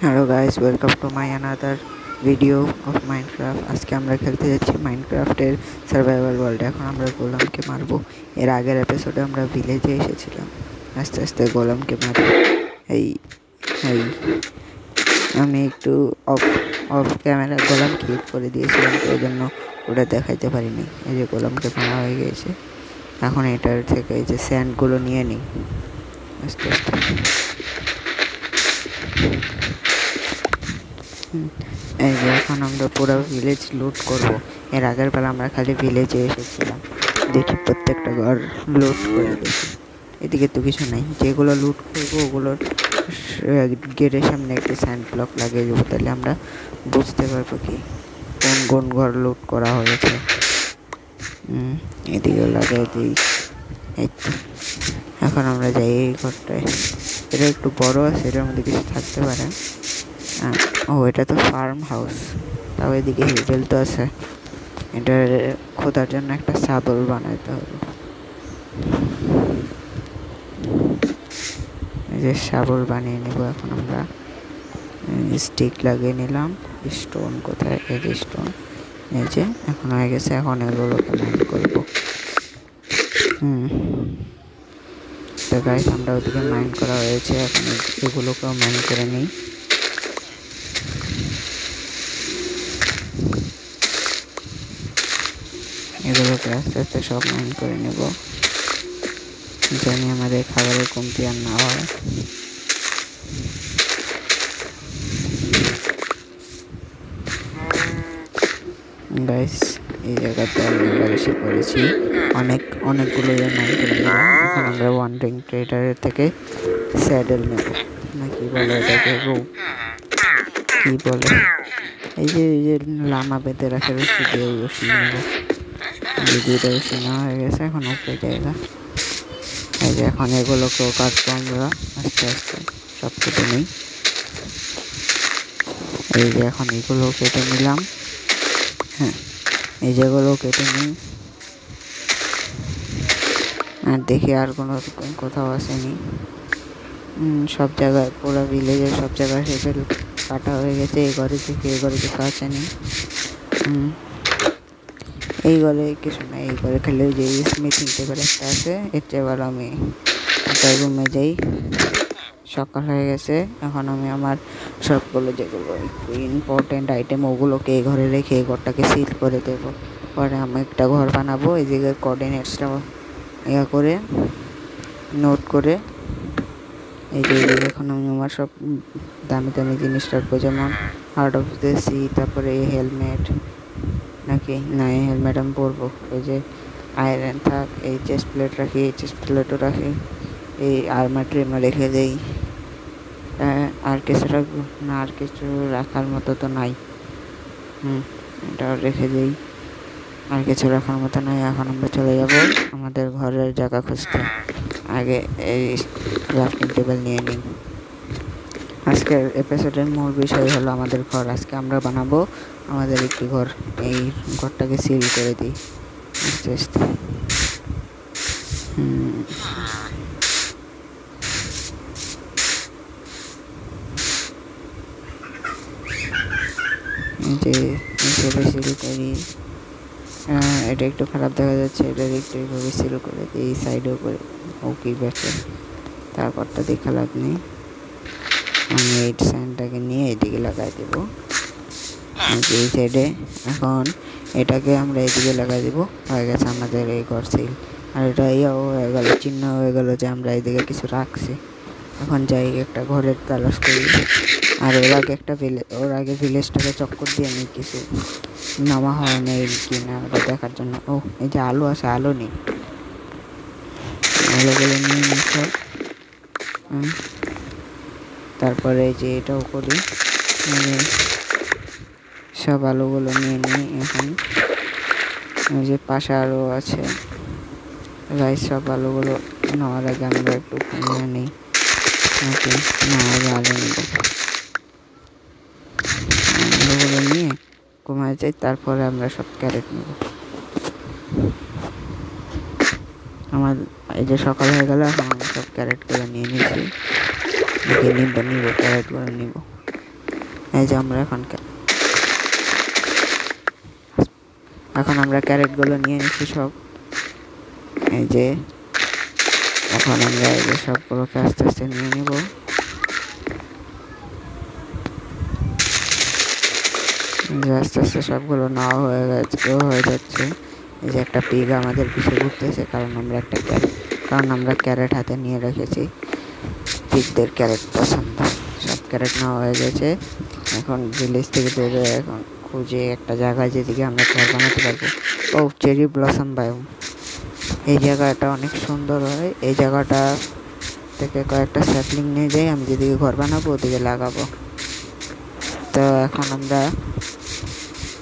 Hello guys, welcome to my another video of Minecraft. আজকে আমরা খেলতে যাচ্ছি মাইনক্রাফটের সার্ভাইভাল ওয়ার্ল্ড। এখন আমরা গোলামকে মারবো। এর আগের এপিসোডে আমরা ভিলেজে এসেছিলাম। আস্তে আস্তে গোলামকে মারি। এই এই আমি একটু অফ অফ ক্যামেরা গোলাম কিপ করে দিয়েছিলাম, তো এই জন্য ওটা দেখাইতে পারিনি। এই যে গোলামকে মারা হয়ে গিয়েছে। এখন এটার থেকে এই যে স্যান্ডগুলো নিয়ে নিই আস্তে আস্তে। এই যে এখন আমরা পুরো ভিলেজ লুট করব। এর আগের বেলা আমরা খালি ভিলেজে এসেছিলাম, দেখি প্রত্যেকটা ঘর লুট করে দেখি। এদিকে তো কিছু নাই, যেগুলো লুট করবো ওগুলোর গেটের সামনে একটি স্যান্ড ব্লক লাগিয়ে দেবো, তাহলে আমরা বুঝতে পারবো কি কোন কোন ঘর লুট করা হয়েছে। এদিকে লাগিয়ে দিই। এই তো এখন আমরা যাই এই ঘরটায়। এটা একটু বড় আছে, এটার মধ্যে কিছু থাকতে পারে। ও, এটা তো ফার্ম হাউস। তাও এদিকে হিভেল তো আছে। এটার খোদার জন্য একটা সাবল বানাইতে হবে। এই যে সাবল বানিয়ে নেব এখন আমরা। স্টিক লাগিয়ে নিলাম। স্টোন কোথায়? এই যে স্টোন। এই যে এখন হয়ে গেছে। এখন এগুলোকে মাইন করব। তো গাইস, আমরা ওদিকে মাইন করা হয়েছে, এখন এগুলোকেও মাইন করে নিই। এগুলোকে আস্তে আস্তে সব মাইন করে নেব, জানি আমাদের খাবারের কমতি আর না হয়। গাইস, এই জায়গাতে আমরা এসে পড়েছি। অনেকগুলো মাইন করে নিলাম। এখন আমরা ওয়ান্ডারিং ট্রেডারের থেকে স্যাডেল নেব, না কি বলে এটাকে, কি বলে, এই যে লামা বেঁধে রাখে রশি দিয়ে, ওই রশি নেব। দুইটা রশি নেওয়া হয়ে গেছে, এখন উপরে জায়গা। এই যে এখন এগুলোকেও কাটবো আমরা আস্তে আস্তে, সব কেটে নিই। এই যে এখন এগুলো কেটে নিলাম। হ্যাঁ, এই যেগুলো কেটে নিই। আর দেখি আর কোনো কোথাও আসেনি। সব জায়গায়, পুরো ভিলেজের সব জায়গায় হেভেল কাটা হয়ে গেছে। এই ঘরে থেকে এই ঘরে কিছু আসেনি। এই ঘরে কিছু না, এই ঘরে খেলে যে স্মিথিং টেবিল একটা আছে, এর চেয়ে এবার আমি একটা রুমে যাই। সকাল হয়ে গেছে। এখন আমি আমার সবগুলো যেগুলো একটু ইম্পর্টেন্ট আইটেম ওগুলোকে এই ঘরে রেখে এই ঘরটাকে সিল করে দেবো। পরে আমি একটা ঘর বানাবো। এই জায়গায় কোঅর্ডিনেটসটা ইয়া করে নোট করে, এই যে এখন আমি আমার সব দামি দামি জিনিস রাখবো, যেমন হার্ট অফ দ্য সি, তারপরে এই হেলমেট, নাকি না এই হেলমেট আমি পরবো। এই যে আয়রন থাক, এই চেস্ট প্লেট রাখি, এই চেস্ট প্লেটও রাখি, এই আর্মার ট্রিমার রেখে দেই। আর কিছু রাখবো না? আর কিছু রাখার মতো তো নাই। এটাও রেখে দিই। আর কিছু রাখার মতো নাই। এখন আমরা চলে যাব আমাদের ঘরের জায়গা খুঁজতে। আগে এই ক্রাফটিং টেবিল নিয়ে নিই। আজকের এপিসোডের মূল বিষয় হলো আমাদের ঘর। আজকে আমরা বানাবো আমাদের একটি ঘর। এই ঘরটাকে সিল করে দিই আস্তে আস্তে। যে হিসেবে সিল করি। এটা একটু খারাপ দেখা যাচ্ছে, এটার একটু এইভাবে সিল করে দিই এই সাইডেও করে। ওকে বেঁচে তারপরটা দেখা লাভ নেই। আমি এই সাইনটাকে নিয়ে এদিকে লাগাই দেবো এই সাইডে। এখন এটাকে আমরা এদিকে লাগাই দেবো। হয়ে গেছে আমাদের এই ঘর সিল। আর এটা ইয়েও হয়ে গেল, চিহ্ন হয়ে গেল যে আমরা এদিকে কিছু রাখছি। এখন যাই একটা ঘরের তালাশ করি। আর ওর আগে ভিলেজটাকে চক্কর দিয়ে নিই, কিছু নামা হয় না কি না ওটা দেখার জন্য। ও, এই যে আলু আছে, আলু নেই, আলুগুলো নিয়ে নিই সব। তারপরে এই যে এটাও করি, সব আলুগুলো নিয়ে নিই। এখন ওই যে পাশে আলু আছে, রাইস, সব আলুগুলো নেওয়ার আগে আমরা একটু নিয়ে নিই। ওকে, আগে আলু নেব। আলুগুলো নিয়ে কমায় যাই, তারপরে আমরা সব ক্যারেট নেব। আমার এই যে সকাল হয়ে গেল, এখন আমি সব ক্যারেটগুলো নিয়ে নিয়েছি। নিব ক্যারেটগুলো নিব। এই যে আমরা এখন আমরা ক্যারেটগুলো নিয়ে নিচ্ছি সব। এই যে এখন আমরা এই যে সবগুলোকে আস্তে আস্তে নিয়ে নিব। আস্তে আস্তে সবগুলো নেওয়া হয়ে যাচ্ছে। এই যে একটা পিগ আমাদের পিছু ঘুরতেছে, কারণ আমরা ক্যারেট হাতে নিয়ে রেখেছি। পিগদের ক্যারেট পছন্দ। সব ক্যারেট নেওয়া হয়ে গেছে। এখন ভিলেজ থেকে দৌড়ে এখন খুঁজে একটা জায়গায় যেদিকে আমরা ঘর বানাতে পারবো। ও, চেরি ব্লসম বায়োম। এই জায়গাটা অনেক সুন্দর হয়। এই জায়গাটা থেকে কয়েকটা স্যাপলিং নিয়ে যাই, আমি যেদিকে ঘর বানাবো ওদিকে লাগাবো। তো এখন আমরা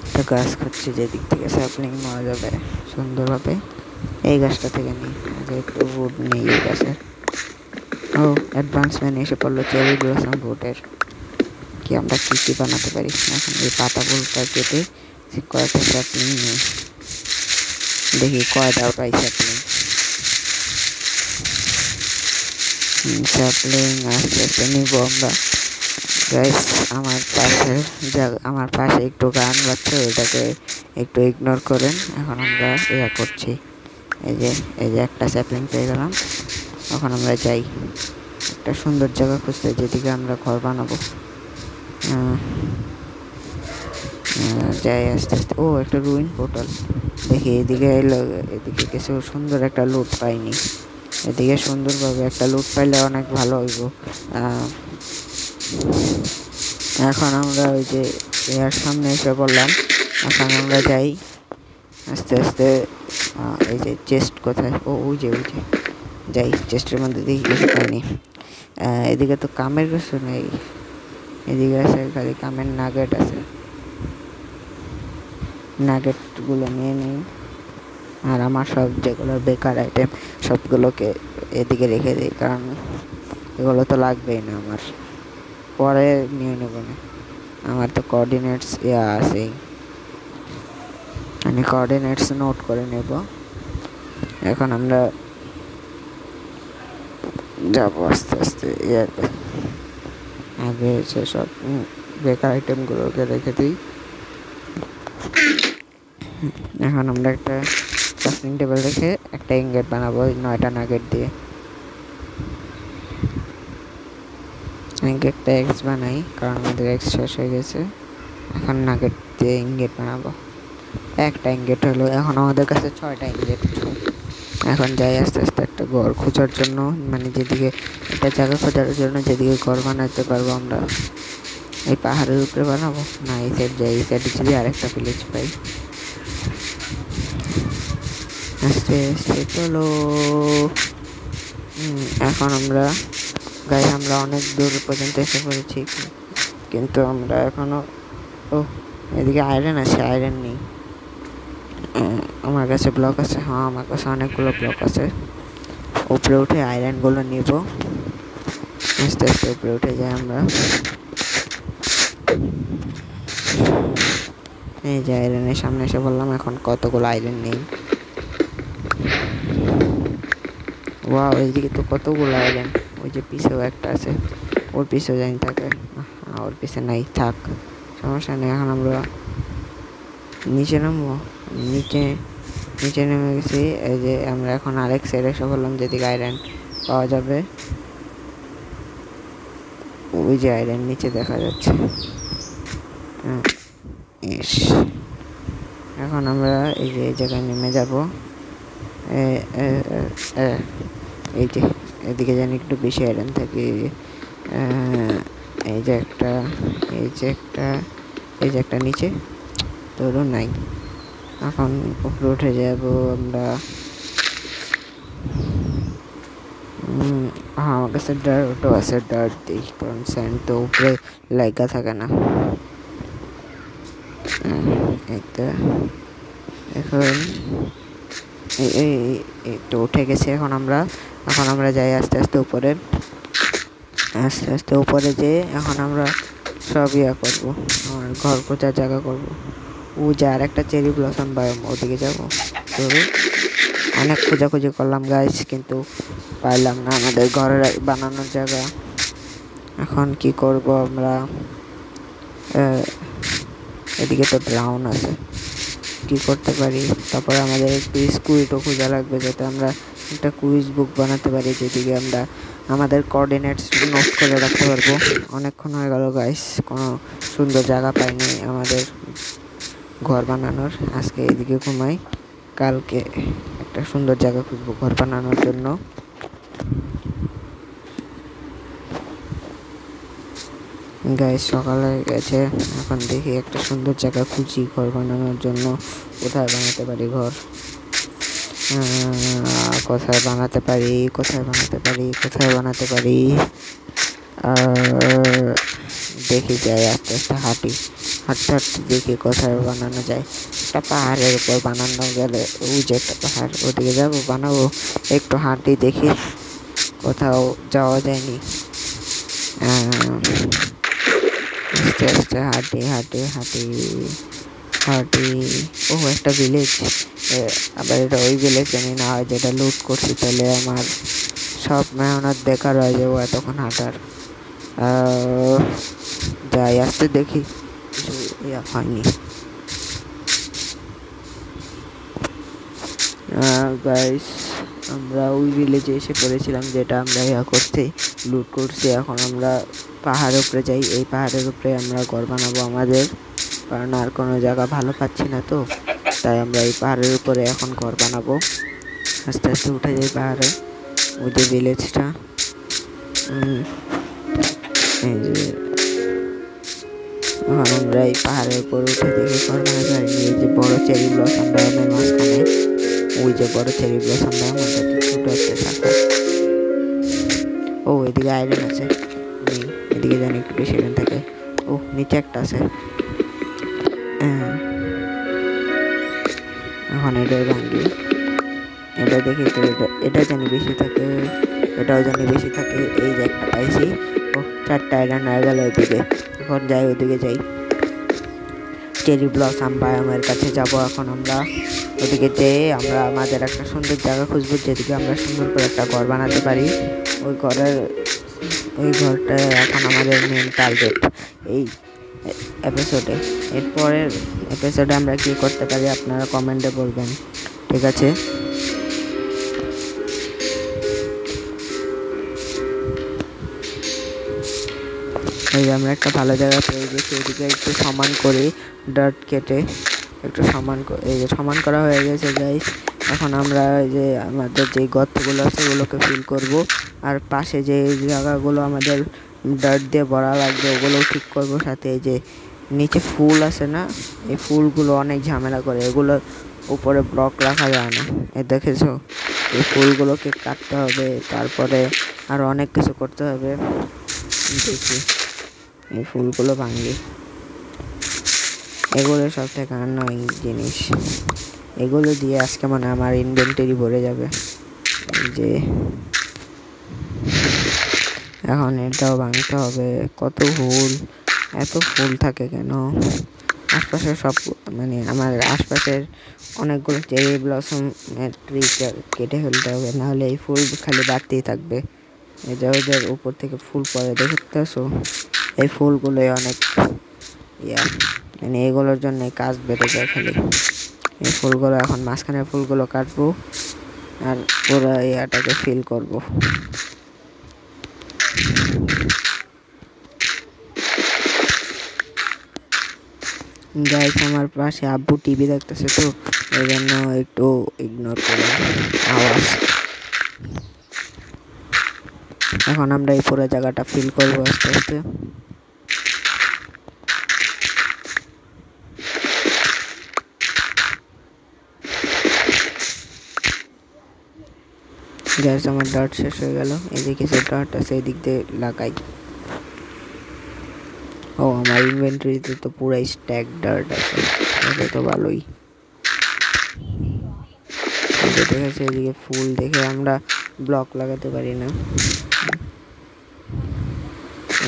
একটা গাছ খুঁজছি যেদিক থেকে স্যাপলিং নেওয়া যাবে সুন্দরভাবে। এই গাছটা থেকে নিই, আগে একটু উড নিই এই গাছের। ও, অ্যাডভান্সমেন্ট এসে পড়লো চেরি ব্লসম উডের। কি আমরা কী বানাতে পারি এখন? এই পাতাগুলোটা কেটে কয়েকটা স্যাপলিং নিই, দেখি কয়টা পাই স্যাপলিং। আস্তে আস্তে নিব আমরা। গাইস, আমার পাশে একটু গান বাজছে, ওইটাকে একটু ইগনোর করেন। এখন আমরা করছি। এই যে একটা স্যাপলিং পেয়ে গেলাম। এখন আমরা যাই একটা সুন্দর জায়গা খুঁজতে, যেদিকে আমরা ঘর বানাবো। যাই আস্তে আস্তে। ও, একটা রুইন পোর্টাল। দেখি এদিকে কিছু সুন্দর একটা লুট পাইনি। এদিকে সুন্দরভাবে একটা লুট পাইলে অনেক ভালো হইব। এখন আমরা ওই যে এর সামনে এসে বললাম। এখন আমরা যাই আস্তে আস্তে। এই যে চেস্ট কোথায়? ও, ওই যে যাই, চেস্টের মধ্যে দেখি কিছু পাইনি। এদিকে তো কামের কিছু নেই, এদিকে আছে খালি কামের নাগেট আছে। নাগেটগুলো নিয়ে নিই। আর আমার সব যেগুলো বেকার আইটেম সবগুলোকে এদিকে রেখে দিই, কারণ এগুলো তো লাগবেই না আমার, পরে নিয়ে নেব না। আমার তো কোঅর্ডিনেটস আছেই, আমি কোঅর্ডিনেটস নোট করে নেব। এখন আমরা যাবো আস্তে আস্তে। আগে সেসব বেকার আইটেমগুলোকে রেখে দিই। এখন আমরা একটা ক্রাফটিং টেবিল রেখে একটা ইনগেট বানাবো 9টা নাগেট দিয়ে। ইনগেটটা এক্স বানাই, কারণ আমাদের এক্স শেষ হয়ে গেছে। এখন নাগেট দিয়ে ইনগেট বানাবো। একটা ইনগেট হলো, এখন আমাদের কাছে 6টা ইনগেট। এখন যাই আস্তে আস্তে একটা ঘর খোঁজার জন্য, মানে যেদিকে একটা জায়গা খোঁজার জন্য যেদিকে ঘর বানাতে পারবো আমরা। এই পাহাড়ের উপরে বানাবো না এই সাইড যাই, এই সাইডে যদি আরেকটা ভিলেজ পাই। আস্তে আস্তে চলো। এখন আমরা অনেক দূর পর্যন্ত এসে পড়েছি, কিন্তু আমরা এখনো এদিকে আয়রন আছে, আয়রন নেই। আমার কাছে ব্লক আছে, হ্যাঁ আমার কাছে অনেকগুলো ব্লক আছে। উপরে উঠে আয়রনগুলো নিব। আস্তে আস্তে উপরে উঠে যাই আমরা। এই যে আয়রনের সামনে এসে বললাম। এখন কতগুলো আয়রন নেই। ওয়াও, এইদিকে তো কতগুলো আয়রন। ওই যে পিছেও একটা আছে, ওর পিছেও জানি থাকে। ওর পিছে নাই, থাক, সমস্যা নেই। এখন আমরা নিচে নামবো। নিচে নেমে গেছি। এই যে আমরা এখন আরেক সাইডে এসে বললাম, যেদিকে আয়রন পাওয়া যাবে। ওই যে আয়রন নিচে দেখা যাচ্ছে। এখন আমরা এই জায়গায় নেমে যাব। এই যে এদিকে জানি একটু বেশি আয়রন থাকে। এই যে একটা নিচে তোরও নাই। এখন উপরে উঠে যাব আমরা। হ্যাঁ, আমার কাছে ডার্টও আছে, ডার্ট দিই, কারণ স্যান্ড তো উপরে লাগা থাকে না। এখন তো উঠে গেছি। এখন আমরা যাই আস্তে আস্তে উপরে যেয়ে এখন আমরা সব করবো। আমার ঘর খোঁজার জায়গা করবো। ও যে আর একটা চেরি ব্লসম বায়োম, ওদিকে যাবো। ধরো অনেক খোঁজাখুঁজি করলাম গাইস, কিন্তু পাইলাম না আমাদের ঘরের বানানোর জায়গা। এখন কি করব আমরা? এদিকে তো ড্রাউন আছে, কি করতে পারি? তারপরে আমাদের একটু স্কুইডও খোঁজা লাগবে, যাতে আমরা একটা কুইজ বুক বানাতে পারি, যেদিকে আমরা আমাদের কোঅর্ডিনেটস নোট করে রাখতে পারবো। অনেকক্ষণ হয়ে গেল গাইস, কোনো সুন্দর জায়গা পাইনি আমাদের ঘর বানানোর। আজকে এদিকে ঘুমাই, কালকে একটা সুন্দর জায়গা খুঁজবো ঘর বানানোর জন্য। গাইস সকাল হয়ে গেছে, এখন দেখি একটা সুন্দর জায়গা খুঁজি ঘর বানানোর জন্য। কোথায় বানাতে পারি ঘর? কোথায় বানাতে পারি, কোথায় বানাতে পারি, কোথায় বানাতে পারি? দেখি যাই, আস্তে আস্তে হাঁটি, হাঁটতে হাঁটতে দেখি কোথায় বানানো যায়। একটা পাহাড়ের উপর বানানো গেলে, ওই যে একটা পাহাড়, ওদিকে যাবো বানাবো। একটু হাঁটি দেখি, কোথাও যাওয়া যায়নি। আস্তে আস্তে হাঁটি হাঁটি হাঁটি হাঁটি। ও একটা ভিলেজ, আবার এটা ওই ভিলেজ জানি না হয় যেটা লুট করছি, তাহলে আমার সব মেহনত বেকার হয়ে যাবো এতক্ষণ হাঁটার। যাই, আসতে দেখি কিছু হয়নি। গাইস আমরা ওই ভিলেজে এসে পড়েছিলাম, যেটা আমরা করতে লুট করছি। এখন আমরা পাহাড়ের উপরে যাই, এই পাহাড়ের উপরে আমরা ঘর বানাবো আমাদের, কারণ আর কোনো জায়গা ভালো পাচ্ছি না, তো তাই আমরা এই পাহাড়ের উপরে এখন ঘর বানাবো। আস্তে আস্তে উঠে যাই পাহাড়ে, ওই যে ভিলেজটা। এখন আমরা এই পাহাড়ের উপর উঠে দেখি ঘর বানাতে পারিনি। এই যে বড় চেরি ব্লসম বাগানের মাঝখানে, ওই যে বড় চেরি ব্লসম বাগান, ছোট একটা শাখা। ও এদিকে আয়রন আছে, এদিকে জানি একটু বেশি আয়রন থাকে। ও নিচে একটা আছে। এখন এটাই ভাঙ্গি, এটা দেখি তো, এটা জানি বেশি থাকে, এটাও জানি বেশি থাকে। এই যে একটা পাইছি, ও 4টা আয়রন হয়ে গেল ওইদিকে। এখন যাই, ওইদিকে যাই, চেরি ব্লসম বায়োমের কাছে যাব। এখন আমরা ওদিকে যেয়ে আমরা আমাদের একটা সুন্দর জায়গা খুঁজবো, যেদিকে আমরা সুন্দর করে একটা ঘর বানাতে পারি। ওই ঘরটা এখন আমাদের মেন টার্গেট এই এপিসোডে। এরপরের এপিসোডে আমরা কি করতে পারি আপনারা কমেন্টে বলবেন, ঠিক আছে? এই যে আমরা একটা ভালো জায়গা পেয়ে গেছি, এদিকে একটু সমান করে ডার্ট কেটে একটু এই যে সমান করা হয়ে গেছে গাইস। এখন আমরা যে আমাদের যে গর্তগুলো আছে ওগুলোকে ফিল করব, আর পাশে যে জায়গাগুলো আমাদের ডার্ট দিয়ে ভরা লাগবে ওগুলোও ঠিক করব। সাথে এই যে নিচে ফুল আছে না, এই ফুলগুলো অনেক ঝামেলা করে, এগুলো উপরে ব্লক রাখা যায় না। এ দেখেছো, এই ফুলগুলোকে কাটতে হবে, তারপরে আর অনেক কিছু করতে হবে। দেখি এই ফুলগুলো ভাঙি, এগুলো সব থেকে আননোয়িং জিনিস। এগুলো দিয়ে আজকে মানে আমার ইনভেন্টরি ভরে যাবে। যে এখন এটাও ভাঙতে হবে। কত ফুল, এত ফুল থাকে কেন? আশপাশের সব মানে আমার আশপাশের অনেকগুলো চেরি ব্লসমের ট্রি কেটে ফেলতে হবে, নাহলে এই ফুল খালি বাড়তেই থাকবে। এই যে ওদের উপর থেকে ফুল পড়ে, দেখতেছো? এই ফুলগুলোই অনেক মানে এগুলোর জন্য কাজ বেড়ে যায় খালি। এই ফুলগুলো এখন মাঝখানের ফুলগুলো কাটবো আর পুরো ইয়াটাকে ফিল করব। গাইস আমার পাশে আব্বু টিভি দেখতেছে, তো এই জন্য একটু ইগনোর করে আওয়াজ। এখন আমরা এই পুরো জায়গাটা ফিল করবো আস্তে আস্তে। গ্যাস আমার ডার্ট শেষ হয়ে গেল, এদিকে কিছু ডার্ট আছে, এদিক দিয়ে লাগাই। ও আমার ইনভেন্টরিতে তো পুরো স্ট্যাক ডার্ট আছে, এটা তো ভালোই। দেখেছি এদিকে ফুল দেখে আমরা ব্লক লাগাতে পারি না।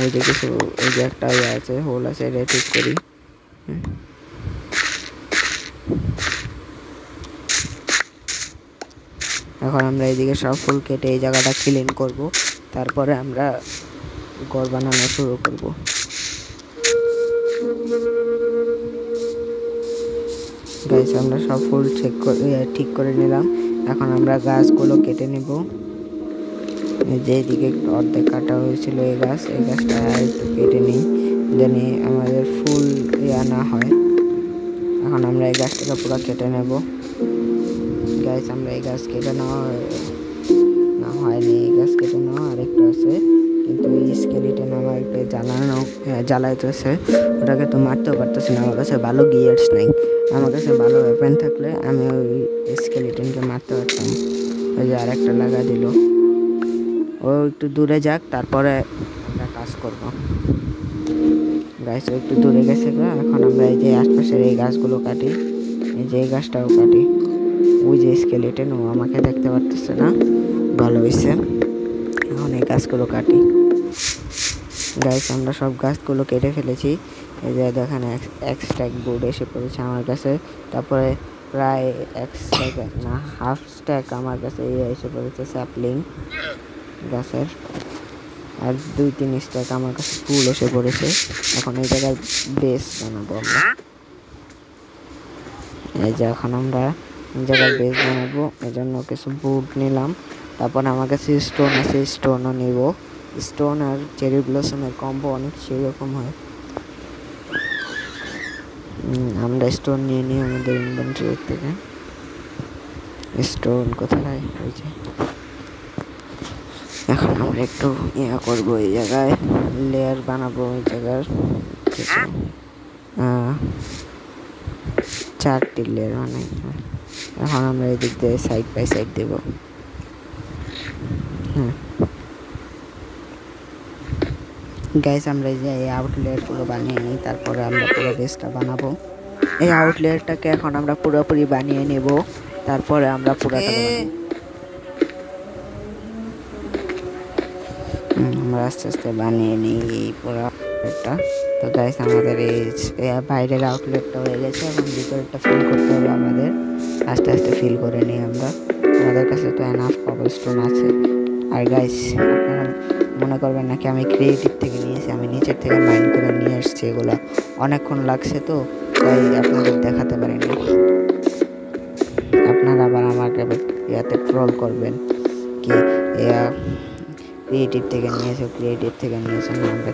ওই যে কিছু, ওই যে একটা ইয়ে আছে, হোল আছে, এটা ঠিক করি। এখন আমরা এইদিকে সব ফুল কেটে এই জায়গাটা ক্লিন করব, তারপরে আমরা ঘর বানানো শুরু করব। গাইস আমরা সব ফুল ঠিক করে নিলাম। এখন আমরা গাছগুলো কেটে নেব। যেদিকে অর্ধেক কাটা হয়েছিল এই গাছটা একটু কেটে নিই, জানি আমাদের ফুল না হয়। এখন আমরা এই গাছটাকে পুরো কেটে নেব। গাইস আমরা এই গাছ কেটে হয়নি, এই গাছ কেটে নেওয়া আরেকটু আছে, কিন্তু এই স্কেলিটন আমার একটু জ্বালাইতেছে, ওটাকে তো মারতেও পারতেছি না। আমার কাছে ভালো গিয়ার্স নেই, আমার কাছে ভালো ওয়েপেন থাকলে আমি ওই স্কেলিটনকে মারতে পারতাম। ওই যে আরেকটা লাগা দিল, ও একটু দূরে যাক, তারপরে আমরা কাজ করব। গাছ একটু দূরে গেছে। এখন আমরা এই যে আশপাশের এই গাছগুলো কাটি, এই যে এই গাছটাও কাটি। ওই যে স্কেলিটন, ও আমাকে দেখতে পারতেছে না, ভালো হয়েছে। এখন এই গাছগুলো কাটি। গাছ আমরা সব গাছগুলো কেটে ফেলেছি। এই যে দেখেন এক স্ট্যাক বোর্ড এসে পড়েছে আমার কাছে, তারপরে প্রায় এক স্ট্যাক না হাফ স্ট্যাক আমার কাছে এসে পড়েছে স্যাপলিং গাছের, আর 2-3 স্ট্যাক আমার কাছে ফুল এসে পড়েছে। এখন এই জায়গায় বেস বানাবো আমরা। এই যে এখন আমরা এই জায়গায় বেস বানাবো, এই জন্য কিছু বুট নিলাম। তারপর আমার কাছে স্টোন আছে, স্টোনও নিব। স্টোন আর চেরি ব্লসমের কম্বো অনেক সেরকম হয়। আমরা স্টোন নিয়ে নিই আমাদের ইনভেন্টরি থেকে। স্টোন কোথায়? ওই যে এখন আমরা একটু করবো, এই জায়গায় লেয়ার বানাবো। এই জায়গার কিছু 4টি লেয়ার বানাই। এখন আমরা এই দিক দিয়ে সাইড বাই সাইড দেব। গাইস আমরা এই যে এই আউটলেয়ারগুলো বানিয়ে নিই, তারপরে আমরা পুরো বেসটা বানাবো। এই আউটলেয়ারটাকে এখন আমরা পুরোপুরি বানিয়ে নেব, তারপরে আমরা পুরোটা আমরা আস্তে আস্তে বানিয়ে নিই এই পুরো আউটলেটটা। তো গাইস আমাদের এই বাইরের আউটলেটটা হয়ে গেছে, এখন ভিতরেরটা ফিল করতে হবে আমাদের। আস্তে আস্তে ফিল করে নিই আমরা। আমাদের কাছে তো এনাফ কবলস্টোন আছে। আর গাইস আপনারা মনে করবেন নাকি আমি ক্রিয়েটিভ থেকে নিয়েছি, আমি নিচের থেকে মাইন্ড করে নিয়ে এসেছি। এগুলো অনেকক্ষণ লাগছে, তো তাই আপনাদের দেখাতে পারিনি। আপনারা আবার আমাকে ইয়াতে ট্রোল করবেন কি ক্রিয়েটিভ থেকে নিয়েছে না, আমরা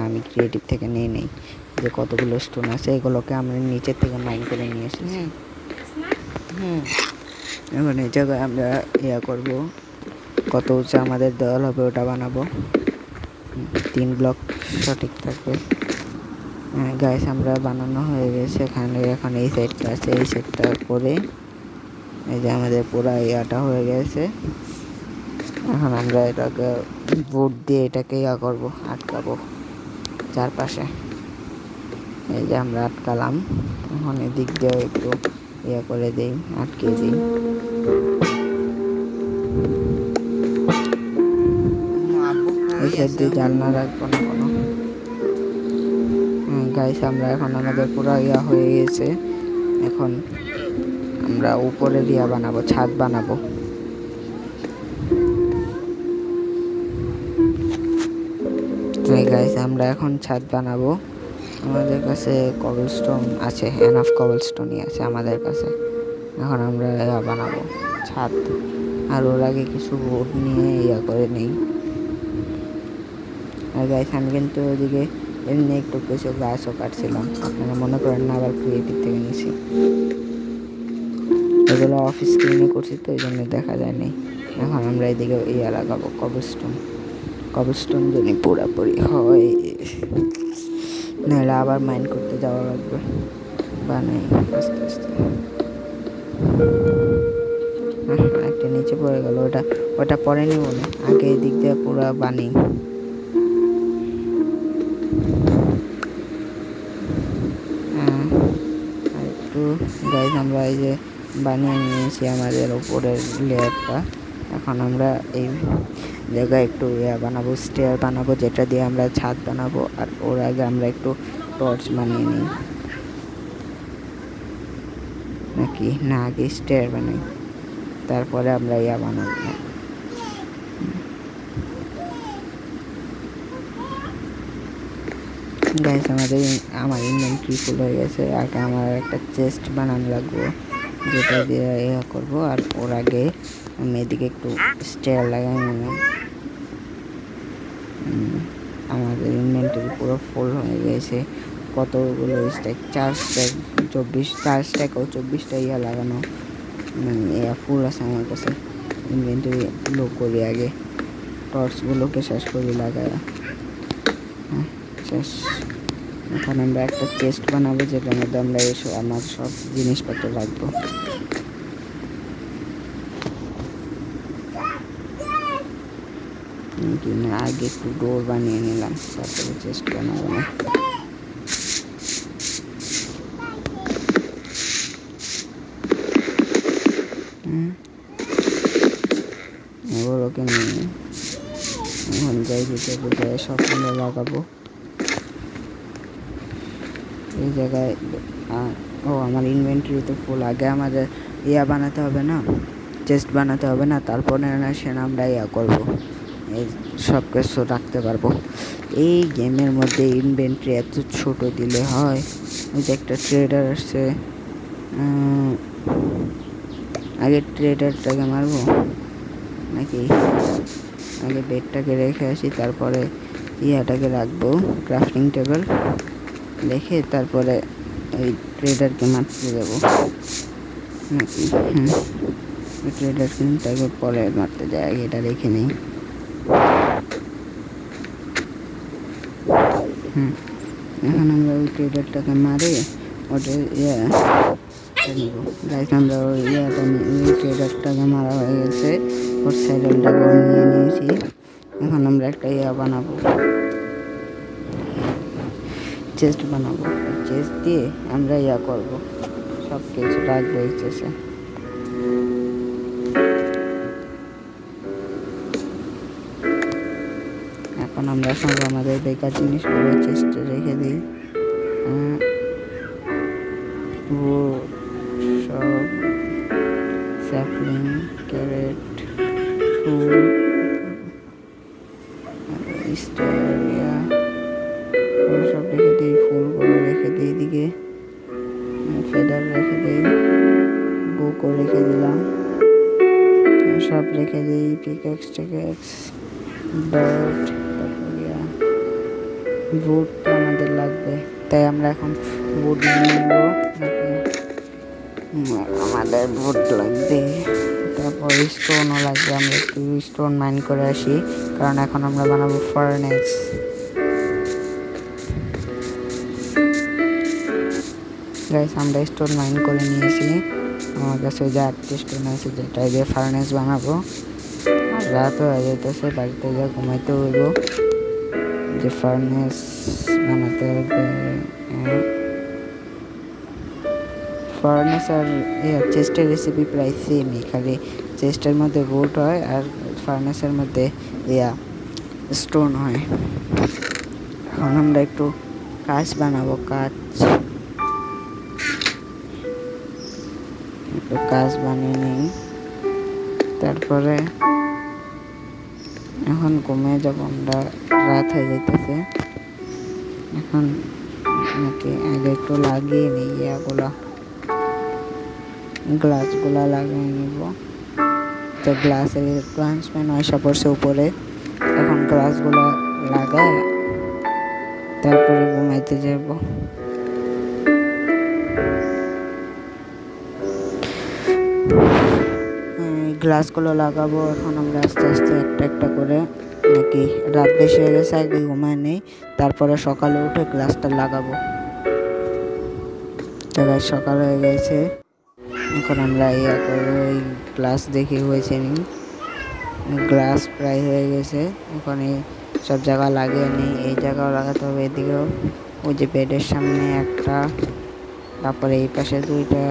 আমি ক্রিয়েটিভ থেকে নেই। যে কতগুলো স্টোন আছে এগুলোকে আমরা নিচের থেকে মাইন্ড করে নিয়ে এসেছি। এখন এই জায়গায় আমরা করব, কত উঁচু আমাদের দেওয়াল হবে ওটা বানাবো। 3 ব্লক সঠিক থাকবে। গাইস আমরা বানানো হয়ে গেছে। এখানে এখন এই সাইডটা আছে, এই সাইডটা করে এই যে আমাদের পুরো ইয়াটা হয়ে গেছে। এখন আমরা এটাকে বোর্ড দিয়ে এটাকে করবো, আটকাবো চারপাশে। এই যে আমরা আটকালাম। এখন এদিক দিয়েও একটু করে দিই, আটকে দিই। এই সাইড দিয়ে জানলা রাখবো না কোনো। গাইস আমরা এখন আমাদের পুরো হয়ে গেছে। এখন আমরা উপরে বানাবো, ছাদ বানাবো। গাইস আমরা এখন ছাদ বানাবো। আমাদের কাছে কবলস্টোন আছে, এনাফ কবলস্টোনই আছে আমাদের কাছে। এখন আমরা বানাবো ছাদ। আর ওর আগে কিছু বোর্ড নিয়ে করে নেই। আর গাইস আমি কিন্তু ওদিকে এমনি একটু কিছু গাছও কাটছিলাম, আপনারা মনে করেন না আবার ক্রিয়েটিভ থেকে নিয়েছি। এগুলো অফিস স্ক্রিনে করছি তো এই জন্য দেখা যায়নি। এখন আমরা এদিকে লাগাবো কবলস্টোন যদি পুরোপুরি হয়, নাহলে আবার মাইন্ড করতে যাওয়া লাগবে। বানাই আস্তে আস্তে। একটা নিচে পড়ে গেল, ওটা পরে নিব না, আগে এদিক দিয়ে পুরো বানাই। আর একটু গাইস আমরা এই যে বানিয়ে নিয়েছি আমাদের উপরের লেয়ারটা। এখন আমরা এই জায়গায় একটু বানাবো, স্টেয়ার বানাবো, যেটা দিয়ে আমরা ছাদ বানাবো। আর ওর আগে আমরা একটু টর্চ বানিয়ে নিই, নাকি না আগে স্টেয়ার বানাই, তারপরে আমরা বানাবো। গাইস আমার ইনভেন্টরি ফুল হয়ে গেছে। আগে আমার একটা চেস্ট বানানো লাগবে, যেটা দিয়ে ইয়া করবো। আর ওর আগে আমি এদিকে একটু স্টেয়ার লাগাই নিলাম। আমাদের ইনভেন্টরি পুরো ফুল হয়ে গেছে। কতগুলো স্ট্যাক, 4 স্ট্যাক 4 স্ট্যাক ও 24টা ইয়া লাগানো, ইয়া ফুল আছে আমার কাছে। ইনভেন্টরি লো করি আগে, টর্চগুলোকে শেষ করি লাগায়। শেষ। এখন আমরা একটা চেস্ট বানাবো, যেটার মধ্যে আমরা আমার সব জিনিসপত্র রাখবো। আগে একটু ডোর বানিয়ে নিলাম, তারপরে চেস্ট বানাবো না। এগুলোকে নিয়ে এখন যাই দিতে বোঝায় সব আমরা লাগাবো এই জায়গায়। ও আমার ইনভেন্টরি তো ফুল। আগে আমাদের ইয়া বানাতে হবে না, চেস্ট বানাতে হবে না, তারপরে আমরা ইয়া করবো, এই সব কিছু রাখতে পারবো। এই গেমের মধ্যে ইনভেন্টরি এত ছোট দিলে হয়? ওই যে একটা ট্রেডার আসছে, আগে ট্রেডারটাকে মারবো নাকি আগে বেডটাকে রেখে আসি, তারপরে ইয়াটাকে রাখবো ক্রাফটিং টেবিল রেখে, তারপরে ওই ট্রেডারকে মারতে দেবো নাকি? ওই ট্রেডারটাকে পরে মারতে যায়, আগে এটা রেখে নেই। এখন আমরা ওই ট্রেডারটাকে মারে ওটা নিব। গাইস আমরা ওই ট্রেডারটাকে মারা হয়ে গেছে, ওর স্যাডেলটাকে নিয়ে নিয়েছি। এখন আমরা একটা বানাবো, চেস্ট বানাবো। চেস্ট দিয়ে আমরা করবো, সব কিছু রাখবো এই চেস্টে। এখন আমরা সব আমাদের বেকার জিনিসগুলো চেস্টে রেখে দিই। সব স্যাপলিং, ক্যারেট, ফুল, স্টেরিয়া সব রেখে দিই। ফুলগুলো রেখে দিই এদিকে, ফেদার রেখে দিই, বুকও রেখে দিলাম, সব রেখে দিই। পিকেক্স টেকেক্স, বার্ড, তারপর বুট তো আমাদের লাগবে, তাই আমরা এখন বুট নিয়ে নেবো। আমাদের বুট লাগবে, তারপর স্টোনও লাগবে। আমরা একটু স্টোন মাইন করে আসি, কারণ এখন আমরা বানাবো ফার্নেস। গাইস আমরা স্টোন মাইন করে নিয়েছি, আমার কাছে যে 8টি স্টোন আছে, যেটা দিয়ে ফার্নেস বানাবো। আর রাত হয়ে যেতেছে, বাড়িতে যা ঘুমাইতে হইব, যে ফার্নেস বানাতে হবে। ফার্নেস আর চেস্টের রেসিপি প্রায় সেমই, খালি চেস্টের মধ্যে ভোট হয় আর ফার্নেসের মধ্যে স্টোন হয়। এখন আমরা একটু কাঁচ বানাবো, একটু কাঁচ বানিয়ে নিই, তারপরে এখন ঘুমিয়ে যাবো আমরা, রাত হয়ে যেতেছে। এখন নাকি আগে একটু লাগিয়ে নিই গ্লাসগুলা লাগিয়ে নিব। তো গ্লাসের ট্রান্সপ্যান আসা পড়ছে উপরে, এখন গ্লাসগুলা লাগায় তারপরে ঘুমাইতে যাব। গ্লাসগুলো লাগাবো এখন আমরা আস্তে আস্তে একটা একটা করে, নাকি রাত বেশি হয়ে গেছে, আগে ঘুমায় নেই, তারপরে সকালে উঠে গ্লাসটা লাগাবো। সকাল হয়ে গেছে, এখন আমরা করবো। এই গ্লাস দেখে হয়েছে নি, গ্লাস প্রায় হয়ে গেছে। এখন এই সব জায়গা লাগিয়ে নিই, এই জায়গাও লাগাতে হবে, এদিকেও। ওই যে বেডের সামনে একটা, তারপরে এই পাশে 2টা।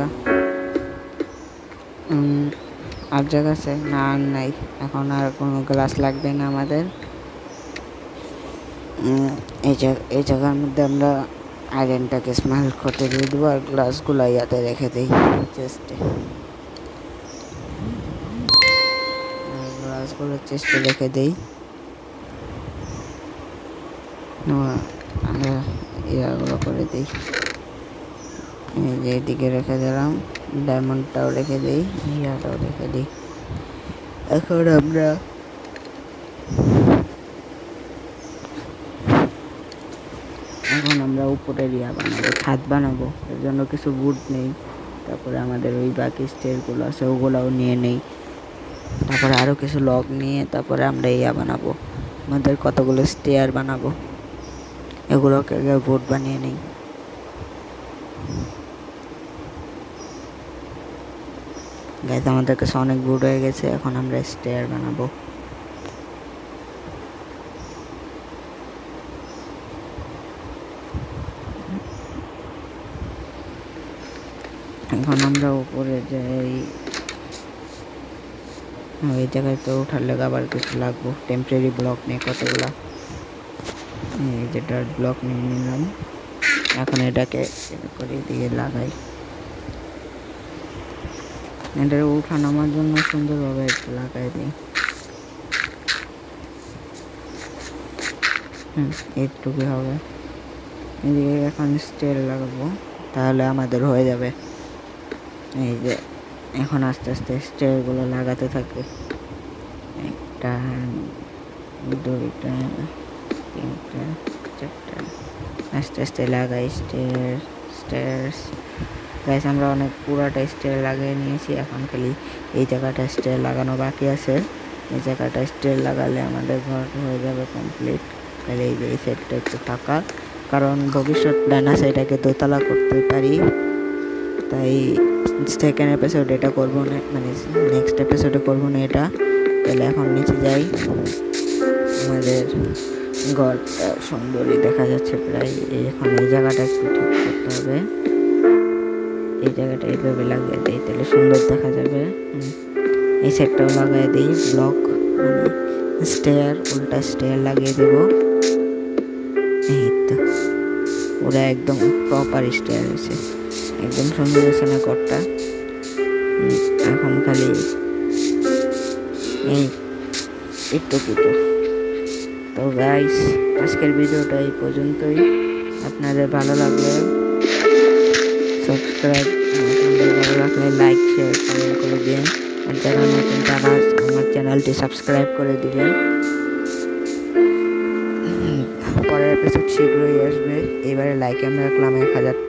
আর জায়গা আছে না? আর নাই। এখন আর কোনো গ্লাস লাগবে না আমাদের। এই জায়গার মধ্যে আমরা আয়রনটাকে স্মেল্ট করতে দিয়ে দেবো, আর গ্লাসগুলো ইয়াতে রেখে দিই চেস্টে। গ্লাসগুলো চেস্টে রেখে দিই। ইয়াগুলো করে দিই। এই যে এদিকে রেখে দিলাম, ডায়মন্ডটাও রেখে দিই, ইয়াটাও রেখে দিই। এখন আমরা উপরের ইয়া বানাবো, ছাদ বানাবো। এর জন্য কিছু উড নেই, তারপরে আমাদের ওই বাকি স্টেয়ারগুলো আছে ওগুলাও নিয়ে নেই, তারপরে আরও কিছু লগ নিয়ে তারপরে আমরা ইয়া বানাবো, আমাদের কতগুলো স্টেয়ার বানাবো, এগুলোকে বোর্ড বানিয়ে নেই। গাইজ আমাদের কাছে অনেক বোর্ড হয়ে গেছে, এখন আমরা স্টেয়ার বানাবো। এখন আমরা উপরে যাই, এই জায়গায় তো ওঠার লেগে আবার কিছু লাগবো, টেম্পোরারি ব্লক নিয়ে কতগুলা, এই যে ডার্ট ব্লক নিয়ে নিলাম। এখন এটাকে করে দিয়ে লাগাই, এটা উঠা নামার জন্য সুন্দরভাবে একটু লাগাই দিই। এইটুকুই হবে। এদিকে এখন স্টেয়ার লাগাবো, তাহলে আমাদের হয়ে যাবে। এই যে এখন আস্তে আস্তে স্টেয়ারগুলো লাগাতে থাকবে, একটা, দুইটা, তিনটা, চারটা, আস্তে আস্তে লাগাই স্টেয়ার্স। গাইস আমরা অনেক পুরাটা স্টেয়ার লাগিয়ে নিয়েছি, এখন খালি এই জায়গাটা স্টেয়ার লাগানো বাকি আছে। এই জায়গাটা স্টেয়ার লাগালে আমাদের ঘর হয়ে যাবে কমপ্লিট। খালি এই যে এই সাইডটা একটু ফাঁকা, কারণ ভবিষ্যৎ প্ল্যান আছে এটাকে দোতলা করতে পারি, তাই সেকেন্ড এপিসোড এটা করবো না, মানে নেক্সট এপিসোডে করবো না এটা। তাহলে এখন নিচে যাই, আমাদের ঘরটা সুন্দরই দেখা যাচ্ছে প্রায়। এখন এই জায়গাটা একটু ঠিক করতে হবে, এই জায়গাটা এইভাবে লাগিয়ে দিই, তাহলে সুন্দর দেখা যাবে। এই সেটটাও লাগিয়ে দিই, ব্লক মানে স্টেয়ার, উল্টা স্টেয়ার লাগিয়ে দেব। এই তো ওরা একদম প্রপার স্টেয়ার হয়েছে, একদম সুন্দর হয়েছে না ঘরটা। এখন খালি এই একটু কিছু। তো গাইস আজকের ভিডিওটা এই পর্যন্তই। আপনাদের ভালো লাগলে সাবস্ক্রাইব, ভালো লাগলে লাইক শেয়ার করে দিন, আর যারা নতুন তারা আমার চ্যানেলটি সাবস্ক্রাইব করে দিবেন। পরের এপিসোড শীঘ্রই আসবে। এবারে লাইক আমি রাখলাম 1000।